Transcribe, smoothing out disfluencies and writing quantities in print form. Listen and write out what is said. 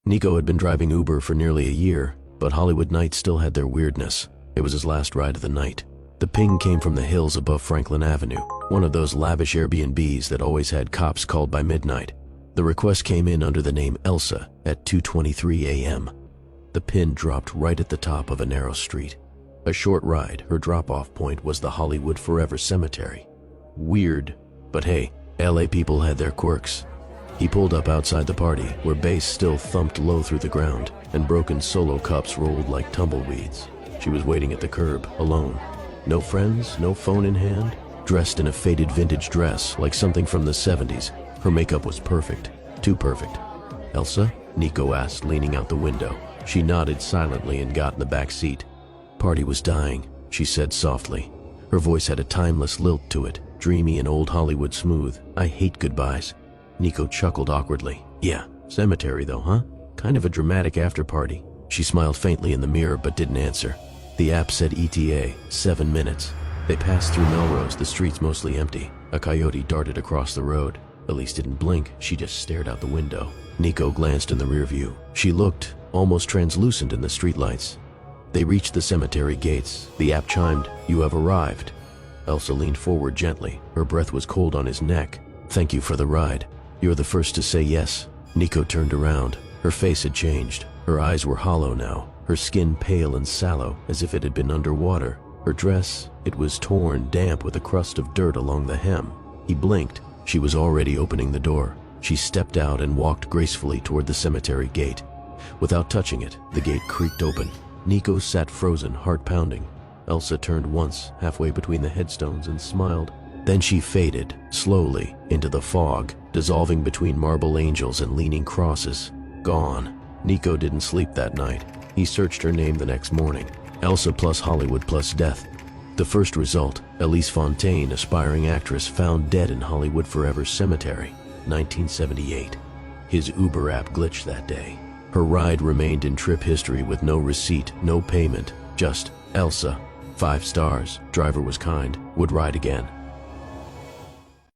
Nico had been driving Uber for nearly a year, but Hollywood nights still had their weirdness. It was his last ride of the night. The ping came from the hills above Franklin Avenue, one of those lavish Airbnbs that always had cops called by midnight. The request came in under the name Elsa at 2:23 a.m. The pin dropped right at the top of a narrow street. A short ride, her drop-off point was the Hollywood Forever Cemetery. Weird, but hey, LA people had their quirks. He pulled up outside the party, where bass still thumped low through the ground, and broken solo cups rolled like tumbleweeds. She was waiting at the curb, alone. No friends, no phone in hand, dressed in a faded vintage dress like something from the 70s. Her makeup was perfect, too perfect. "Elsa?" Nico asked, leaning out the window. She nodded silently and got in the back seat. "Party was dying," she said softly. Her voice had a timeless lilt to it, dreamy and old Hollywood smooth. "I hate goodbyes." Nico chuckled awkwardly. "Yeah, cemetery though, huh? Kind of a dramatic after-party." She smiled faintly in the mirror but didn't answer. The app said ETA, 7 minutes. They passed through Melrose, the streets mostly empty. A coyote darted across the road. Elise didn't blink, she just stared out the window. Nico glanced in the rear view. She looked almost translucent in the streetlights. They reached the cemetery gates. The app chimed, "You have arrived." Elsa leaned forward gently. Her breath was cold on his neck. "Thank you for the ride. You're the first to say yes." Nico turned around. Her face had changed. Her eyes were hollow now, her skin pale and sallow, as if it had been underwater. Her dress, it was torn, damp with a crust of dirt along the hem. He blinked. She was already opening the door. She stepped out and walked gracefully toward the cemetery gate. Without touching it, the gate creaked open. Nico sat frozen, heart pounding. Elsa turned once, halfway between the headstones, and smiled. Then she faded, slowly, into the fog, dissolving between marble angels and leaning crosses. Gone. Nico didn't sleep that night. He searched her name the next morning. Elsa plus Hollywood plus death. The first result, Elise Fontaine, aspiring actress, found dead in Hollywood Forever Cemetery, 1978. His Uber app glitched that day. Her ride remained in trip history with no receipt, no payment, just Elsa. 5 stars, driver was kind, would ride again.